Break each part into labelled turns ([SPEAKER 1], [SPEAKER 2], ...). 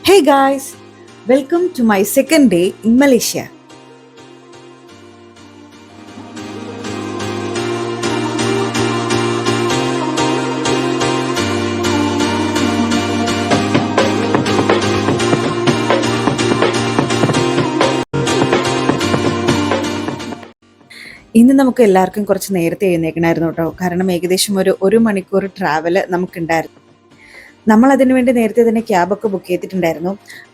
[SPEAKER 1] Hey guys, welcome to my second day in Malaysia. ഇന്ന് നമുക്ക് എല്ലാവർക്കും കുറച്ച് നേരത്തെ എഴുന്നേൽക്കണമായിരുന്നു കേട്ടോ. കാരണം ഏകദേശം ഒരു മണിക്കൂർ ട്രാവൽ നമുക്കുണ്ടായിരുന്നു. നമ്മൾ അതിനു വേണ്ടി നേരത്തെ തന്നെ ക്യാബൊക്കെ ബുക്ക് ചെയ്തിട്ടുണ്ടായിരുന്നു.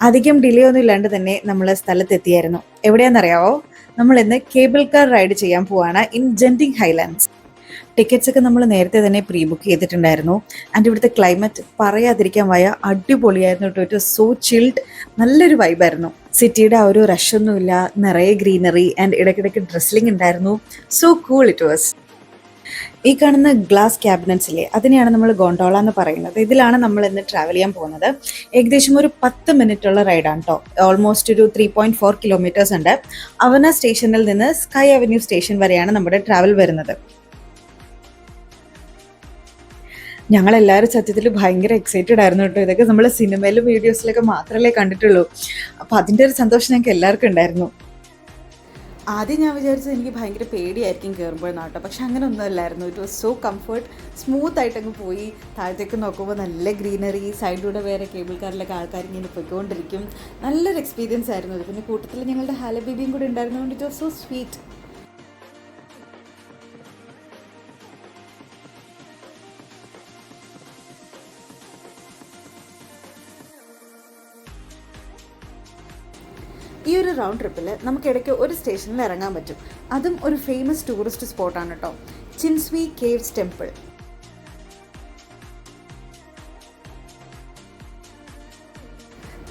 [SPEAKER 1] അധികം ഡിലേ ഒന്നും ഇല്ലാണ്ട് തന്നെ നമ്മൾ സ്ഥലത്തെത്തിയായിരുന്നു. എവിടെയാണെന്നറിയാവോ? നമ്മൾ ഇന്ന് കേബിൾ കാർ റൈഡ് ചെയ്യാൻ പോവാണ് ഇൻ ജെൻറ്റിങ് ഹൈലാൻഡ്സ്. ടിക്കറ്റ്സ് ഒക്കെ നമ്മൾ നേരത്തെ തന്നെ പ്രീ ബുക്ക് ചെയ്തിട്ടുണ്ടായിരുന്നു. ആൻഡ് ഇവിടുത്തെ ക്ലൈമറ്റ് പറയാതിരിക്കാൻ വയ്യ, അടിപൊളിയായിരുന്നു കേട്ടോ. It was so chilled. നല്ലൊരു വൈബായിരുന്നു. സിറ്റിയുടെ ആ ഒരു റഷൊന്നുമില്ല, നിറയെ ഗ്രീനറി ആൻഡ് ഇടയ്ക്കിടയ്ക്ക് ഡ്രസ്ലിംഗ് ഉണ്ടായിരുന്നു. So cool it was. ഈ കാണുന്ന ഗ്ലാസ് ക്യാബിനറ്റ്സിലെ അതിനെയാണ് നമ്മൾ ഗോണ്ടോള എന്ന് പറയുന്നത്. ഇതിലാണ് നമ്മൾ ഇന്ന് ട്രാവൽ ചെയ്യാൻ പോകുന്നത്. ഏകദേശം ഒരു 10 മിനിറ്റുള്ള റൈഡാണ് കേട്ടോ. ഓൾമോസ്റ്റ് ഒരു 3.4 കിലോമീറ്റേഴ്സ് ഉണ്ട്. അവന സ്റ്റേഷനിൽ നിന്ന് സ്കൈ അവന്യൂ സ്റ്റേഷൻ വരെയാണ് നമ്മുടെ ട്രാവൽ വരുന്നത്. ഞങ്ങളെല്ലാവരും സത്യത്തിൽ ഭയങ്കര എക്സൈറ്റഡ് ആയിരുന്നു കേട്ടോ. ഇതൊക്കെ നമ്മൾ സിനിമയിലും വീഡിയോസിലൊക്കെ മാത്രമല്ലേ കണ്ടിട്ടുള്ളൂ. അപ്പോൾ അതിൻ്റെ ഒരു സന്തോഷം ഞങ്ങൾക്ക് എല്ലാവർക്കും ഉണ്ടായിരുന്നു. ആദ്യം ഞാൻ വിചാരിച്ചത് എനിക്ക് ഭയങ്കര പേടിയായിരിക്കും കയറുമ്പോഴെന്നാണ് കേട്ടോ. പക്ഷെ അങ്ങനെ ഒന്നും അല്ലായിരുന്നു. It was so comfort. Smooth ആയിട്ടങ്ങ് പോയി. താഴത്തേക്ക് നോക്കുമ്പോൾ നല്ല ഗ്രീനറി, സൈഡിലൂടെ വേറെ കേബിൾ കാറിലൊക്കെ ആൾക്കാർ ഇങ്ങനെ പോയിക്കൊണ്ടിരിക്കും. നല്ലൊരു എക്സ്പീരിയൻസ് ആയിരുന്നു ഇത്. പിന്നെ കൂട്ടത്തിൽ ഞങ്ങളുടെ ഹാലബേബിയും കൂടെ ഉണ്ടായിരുന്നതുകൊണ്ട് ഇറ്റ് വാസ് സോ സ്വീറ്റ്. ഈ ഒരു റൗണ്ട് ട്രിപ്പിൽ നമുക്കിടയ്ക്ക് ഒരു സ്റ്റേഷനിൽ ഇറങ്ങാൻ പറ്റും. അതും ഒരു ഫേമസ് ടൂറിസ്റ്റ് സ്പോട്ടാണ് കേട്ടോ, ചിൻസ്വി കേവ്സ് ടെമ്പിൾ.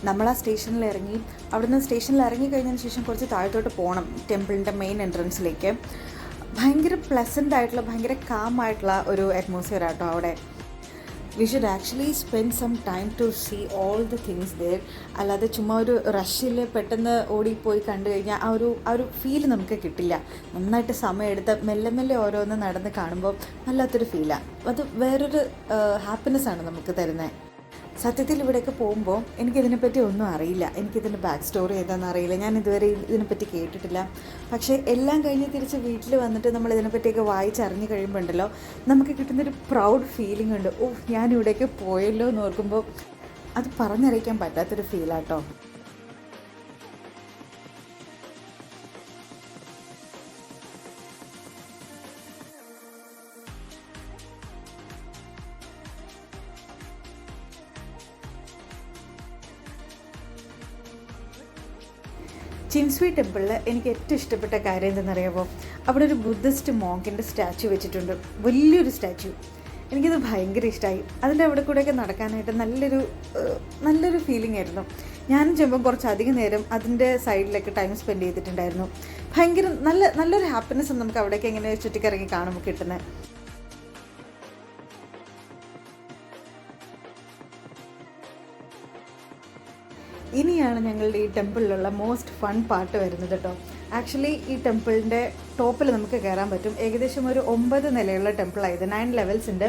[SPEAKER 1] നമ്മൾ ആ സ്റ്റേഷനിൽ ഇറങ്ങി, അവിടുന്ന് സ്റ്റേഷനിൽ ഇറങ്ങി കഴിഞ്ഞതിന് ശേഷം കുറച്ച് താഴത്തോട്ട് പോകണം ടെമ്പിളിൻ്റെ മെയിൻ എൻട്രൻസിലേക്ക്. ഭയങ്കര പ്ലസൻ്റ് ആയിട്ടുള്ള, ഭയങ്കര കാം ആയിട്ടുള്ള ഒരു അറ്റ്മോസ്ഫിയർ ആട്ടോ അവിടെ. We should actually spend some time to see all the things there. അല്ലാതെ ചുമ്മാ ഒരു റഷിൽ പെട്ടെന്ന് ഓടിപ്പോയി കണ്ടു കഴിഞ്ഞാൽ ആ ഒരു ഫീല് നമുക്ക് കിട്ടില്ല. നന്നായിട്ട് സമയമെടുത്ത് മെല്ലെ മെല്ലെ ഓരോന്ന് നടന്ന് കാണുമ്പോൾ വല്ലാത്തൊരു ഫീലാണ്. അത് വേറൊരു ഹാപ്പിനെസ്സാണ് നമുക്ക് തരുന്നത്. സത്യത്തിൽ ഇവിടെയൊക്കെ പോകുമ്പോൾ എനിക്കിതിനെപ്പറ്റി ഒന്നും അറിയില്ല. എനിക്കിതിൻ്റെ ബാക്ക് സ്റ്റോറി എന്താണെന്ന് അറിയില്ല. ഞാൻ ഇതുവരെ ഇതിനെപ്പറ്റി കേട്ടിട്ടില്ല. പക്ഷേ എല്ലാം കഴിഞ്ഞ് തിരിച്ച് വീട്ടിൽ വന്നിട്ട് നമ്മൾ ഇതിനെപ്പറ്റിയൊക്കെ വായിച്ചറിഞ്ഞ് കഴിയുമ്പോൾ ഉണ്ടല്ലോ, നമുക്ക് കിട്ടുന്നൊരു പ്രൗഡ് ഫീലിംഗ് ഉണ്ട്. ഓ, ഞാനിവിടേക്ക് പോയല്ലോ എന്ന് ഓർക്കുമ്പോൾ അത് പറഞ്ഞറിയിക്കാൻ പറ്റാത്തൊരു ഫീലാട്ടോ. ചിൻസ്വി ടെമ്പിളിൽ എനിക്ക് ഏറ്റവും ഇഷ്ടപ്പെട്ട കാര്യം എന്തെന്നറിയാമോ? അവിടെ ഒരു ബുദ്ധിസ്റ്റ് മോങ്കിൻ്റെ സ്റ്റാച്ചു വെച്ചിട്ടുണ്ട്, വലിയൊരു സ്റ്റാച്ചു. എനിക്കത് ഭയങ്കര ഇഷ്ടമായി. അതിൻ്റെ അവിടെ കൂടെയൊക്കെ നടക്കാനായിട്ട് നല്ലൊരു ഫീലിംഗ് ആയിരുന്നു. ഞാനും ചെല്ലുമ്പോൾ കുറച്ചധികം നേരം അതിൻ്റെ സൈഡിലൊക്കെ ടൈം സ്പെൻഡ് ചെയ്തിട്ടുണ്ടായിരുന്നു. ഭയങ്കര നല്ലൊരു ഹാപ്പിനെസ് നമുക്ക് അവിടേക്ക് എങ്ങനെ ചുറ്റിക്കറങ്ങി കാണുമ്പോൾ കിട്ടുന്നത്. ഇനിയാണ് ഞങ്ങളുടെ ഈ ടെമ്പിളിലുള്ള മോസ്റ്റ് ഫൺ പാർട്ട് വരുന്നത് കേട്ടോ. ആക്ച്വലി ഈ ടെമ്പിളിൻ്റെ ടോപ്പിൽ നമുക്ക് കയറാൻ പറ്റും. ഏകദേശം ഒരു 9 നിലയുള്ള ടെമ്പിളായത്. 9 ലെവൽസ് ഉണ്ട്.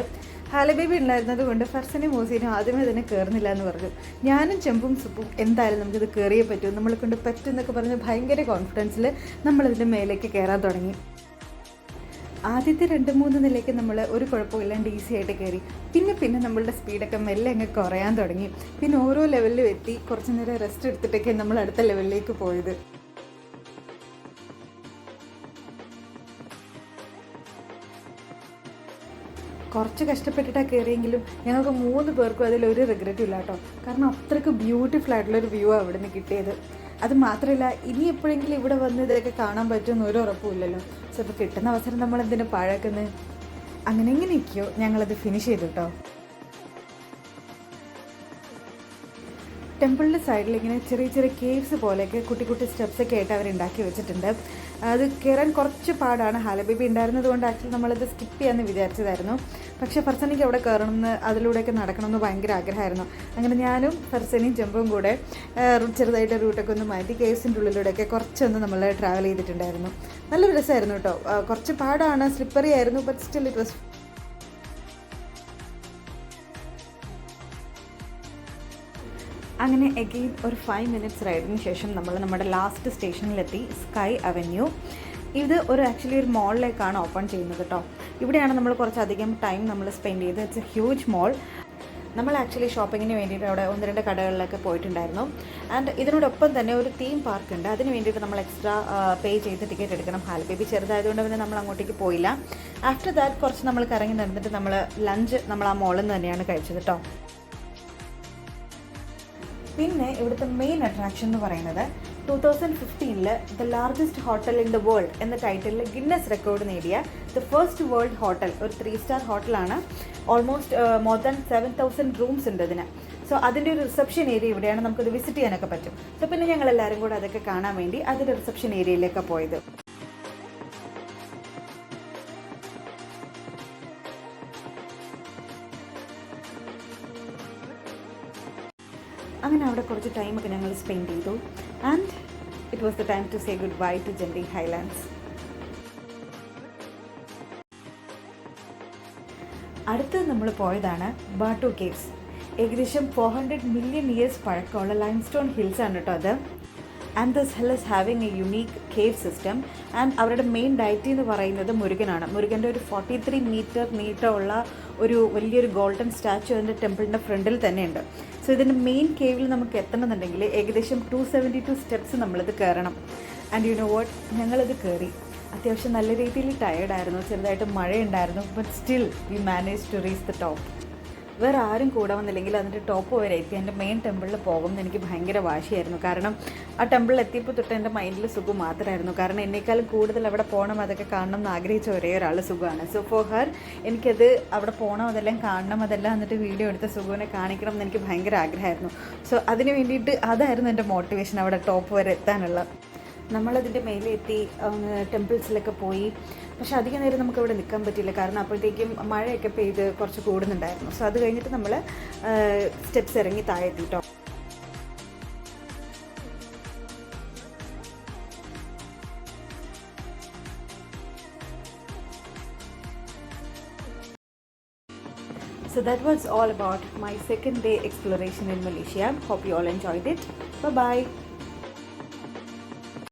[SPEAKER 1] ഹാലബേബി ഉണ്ടായിരുന്നത് കൊണ്ട് ഫർസനും മോസീനും ആദ്യമേ തന്നെ കയറുന്നില്ല എന്ന് പറഞ്ഞു. ഞാനും ചെമ്പും സുപ്പും എന്തായാലും നമുക്കിത് കയറിയേ പറ്റൂ, നമ്മളെ കൊണ്ട് പറ്റും എന്നൊക്കെ പറഞ്ഞ് ഭയങ്കര കോൺഫിഡൻസിൽ നമ്മളിതിൻ്റെ മേലേക്ക് കയറാൻ തുടങ്ങി. ആദ്യത്തെ 2-3 നിലയ്ക്ക് നമ്മൾ ഒരു കുഴപ്പമില്ലാണ്ട് ഈസി ആയിട്ട് കയറി. പിന്നെ നമ്മളുടെ സ്പീഡൊക്കെ മെല്ലെ അങ്ങ് കുറയാൻ തുടങ്ങി. പിന്നെ ഓരോ ലെവലിലും എത്തി കുറച്ച് നേരം റെസ്റ്റ് എടുത്തിട്ടൊക്കെ നമ്മൾ അടുത്ത ലെവലിലേക്ക് പോയത്. കുറച്ച് കഷ്ടപ്പെട്ടിട്ടാണ് കയറിയെങ്കിലും ഞങ്ങൾക്ക് 3 പേർക്കും അതിലൊരു റിഗ്രറ്റും ഇല്ല കേട്ടോ. കാരണം അത്രയ്ക്ക് ബ്യൂട്ടിഫുൾ ആയിട്ടുള്ളൊരു വ്യൂ ആണ് അവിടെ നിന്ന് കിട്ടിയത്. അത് മാത്രമല്ല, ഇനി എപ്പോഴെങ്കിലും ഇവിടെ വന്ന് ഇതൊക്കെ കാണാൻ പറ്റുമെന്ന് ഒരു ഉറപ്പുമില്ലല്ലോ. സോ ഇപ്പോൾ കിട്ടുന്ന അവസരം നമ്മൾ എന്തിനു പാഴാക്കുന്നത്? അങ്ങനെയൊക്കെയോ ഞങ്ങളത് ഫിനിഷ് ചെയ്തു കേട്ടോ. ടെമ്പിളിൻ്റെ സൈഡിൽ ഇങ്ങനെ ചെറിയ കേവ്സ് പോലെയൊക്കെ കുട്ടി സ്റ്റെപ്സൊക്കെ ആയിട്ട് അവർ ഉണ്ടാക്കി വെച്ചിട്ടുണ്ട്. അത് കയറാൻ കുറച്ച് പാടാണ്. ഹാലബേബി ഉണ്ടായിരുന്നത് കൊണ്ട് ആക്ച്വലി നമ്മളത് സ്കിപ്പ് ചെയ്യാമെന്ന് വിചാരിച്ചതായിരുന്നു. പക്ഷേ ഫർസനയ്ക്ക് അവിടെ കയറണമെന്ന്, അതിലൂടെയൊക്കെ നടക്കണമെന്ന് ഭയങ്കര ആഗ്രഹമായിരുന്നു. അങ്ങനെ ഞാനും ഫർസനയും ചെമ്പും കൂടെ ചെറുതായിട്ട് റൂട്ടൊക്കെ ഒന്ന് മാറ്റി കേവ്സിൻ്റെ ഉള്ളിലൂടെയൊക്കെ കുറച്ചൊന്ന് നമ്മൾ ട്രാവൽ ചെയ്തിട്ടുണ്ടായിരുന്നു. നല്ലൊരു രസമായിരുന്നു കേട്ടോ. കുറച്ച് പാടാണ്, സ്ലിപ്പറി ആയിരുന്നു, ബട്ട് സ്റ്റിൽ ഇറ്റ് വാസ്. അങ്ങനെ എഗെയിൻ ഒരു 5 മിനിറ്റ്സ് റൈഡിന് ശേഷം നമ്മൾ നമ്മുടെ ലാസ്റ്റ് സ്റ്റേഷനിലെത്തി, സ്കൈ അവന്യൂ. ഇത് ആക്ച്വലി ഒരു മോളിലേക്കാണ് ഓപ്പൺ ചെയ്യുന്നത് കേട്ടോ. ഇവിടെയാണ് നമ്മൾ കുറച്ചധികം ടൈം നമ്മൾ സ്പെൻഡ് ചെയ്ത്. ഇറ്റ്സ് എ ഹ്യൂജ് മോൾ. നമ്മൾ ആക്ച്വലി ഷോപ്പിങ്ങിന് വേണ്ടിയിട്ട് അവിടെ 1-2 കടകളിലൊക്കെ പോയിട്ടുണ്ടായിരുന്നു. ആൻഡ് ഇതിനോടൊപ്പം തന്നെ ഒരു തീം പാർക്ക് ഉണ്ട്. അതിന് വേണ്ടിയിട്ട് നമ്മൾ എക്സ്ട്രാ പേ ചെയ്ത് ടിക്കറ്റ് എടുക്കണം. ഹാൽ ബേബി ചെറുതായതുകൊണ്ട് പിന്നെ നമ്മൾ അങ്ങോട്ടേക്ക് പോയില്ല. ആഫ്റ്റർ ദാറ്റ് കുറച്ച് നമ്മൾ കറങ്ങി നടന്നിട്ട് നമ്മൾ ലഞ്ച് നമ്മൾ ആ മോളിൽ നിന്ന് തന്നെയാണ് കഴിച്ചത് കേട്ടോ. പിന്നെ ഇവിടുത്തെ മെയിൻ അട്രാക്ഷൻ എന്ന് പറയുന്നത് 2015 the largest hotel in the world എന്ന ടൈറ്റിലിൽ ഗിന്നസ് റെക്കോർഡ് നേടിയ ദ ഫസ്റ്റ് വേൾഡ് ഹോട്ടൽ, ഒരു 3-സ്റ്റാർ ഹോട്ടലാണ്. ഓൾമോസ്റ്റ് മോർ ദാൻ 7,000 റൂംസ് ഉണ്ട് ഇതിന്. സോ അതിൻ്റെ ഒരു റിസപ്ഷൻ ഏരിയ ഇവിടെയാണ്, നമുക്കത് വിസിറ്റ് ചെയ്യാനൊക്കെ പറ്റും. സോ പിന്നെ ഞങ്ങളെല്ലാവരും കൂടെ അതൊക്കെ കാണാൻ വേണ്ടി അതിൻ്റെ റിസപ്ഷൻ ഏരിയയിലേക്ക് പോയത്. അങ്ങനെ അവിടെ കുറച്ച് ടൈമൊക്കെ ഞങ്ങൾ സ്പെൻഡ് ചെയ്തു. And it was the time to say goodbye to Genting Highlands. അടുത്ത് നമ്മൾ പോയതാണ് ബാട്ടു കേവ്സ്. ഏകദേശം 400 മില്യൺ ഇയേഴ്സ് പഴക്കമുള്ള ലൈംസ്റ്റോൺ ഹിൽസ് ആണ് കേട്ടോ അത്. And this hill is having a unique cave system. And അവരുടെ മെയിൻ ഡയറ്റി എന്ന് പറയുന്നത് മുരുകനാണ്. മുരുകൻ്റെ ഒരു 43 മീറ്റർ നീട്ടമുള്ള ഒരു വലിയൊരു ഗോൾഡൻ സ്റ്റാച്ചു അതിൻ്റെ ടെമ്പിളിൻ്റെ ഫ്രണ്ടിൽ തന്നെയുണ്ട്. സോ ഇതിൻ്റെ മെയിൻ കേവിൽ നമുക്ക് എത്തണമെന്നുണ്ടെങ്കിൽ ഏകദേശം 272 സ്റ്റെപ്സ് നമ്മളിത് കയറണം. ആൻഡ് യു നോ വാട്ട്, ഞങ്ങളിത് കയറി. അത്യാവശ്യം നല്ല രീതിയിൽ ടയേർഡായിരുന്നു, ചെറുതായിട്ട് മഴയുണ്ടായിരുന്നു. But still we manage to reach the top. വേറെ ആരും കൂടെ വന്നില്ലെങ്കിൽ അതിൻ്റെ ടോപ്പ് വരെ എത്തി എൻ്റെ മെയിൻ ടെമ്പിളിൽ പോകുമെന്ന് എനിക്ക് ഭയങ്കര വാശിയായിരുന്നു. കാരണം ആ ടെമ്പിളിൽ എത്തിയപ്പോൾ തൊട്ട് എൻ്റെ മൈൻഡിൽ സുഖം മാത്രമായിരുന്നു. കാരണം എന്നേക്കാളും കൂടുതൽ അവിടെ പോകണം, അതൊക്കെ കാണണം എന്ന് ആഗ്രഹിച്ച ഒരേ ഒരാൾ സുഖമാണ്. സോ ഫോർ ഹർ എനിക്കത് അവിടെ പോകണം, അതെല്ലാം കാണണം, അതെല്ലാം എന്നിട്ട് വീഡിയോ എടുത്ത സുഖവിനെ കാണിക്കണം എന്ന് എനിക്ക് ഭയങ്കര ആഗ്രഹമായിരുന്നു. സോ അതിന് വേണ്ടിയിട്ട് അതായിരുന്നു എൻ്റെ മോട്ടിവേഷൻ, അവിടെ ടോപ്പ് വരെ എത്താനുള്ള. നമ്മളതിൻ്റെ മേലെ എത്തി, ടെമ്പിൾസിലൊക്കെ പോയി. പക്ഷെ അധികം നേരം നമുക്ക് അവിടെ നിൽക്കാൻ പറ്റില്ല, കാരണം അപ്പോഴത്തേക്കും മഴയൊക്കെ പെയ്ത് കുറച്ച് കൂടുന്നുണ്ടായിരുന്നു. സോ അത് കഴിഞ്ഞിട്ട് നമ്മൾ സ്റ്റെപ്സ് ഇറങ്ങി താഴെ എത്തിട്ടോ. So that was all about my second day exploration in Malaysia. Hope you all enjoyed it. Bye bye.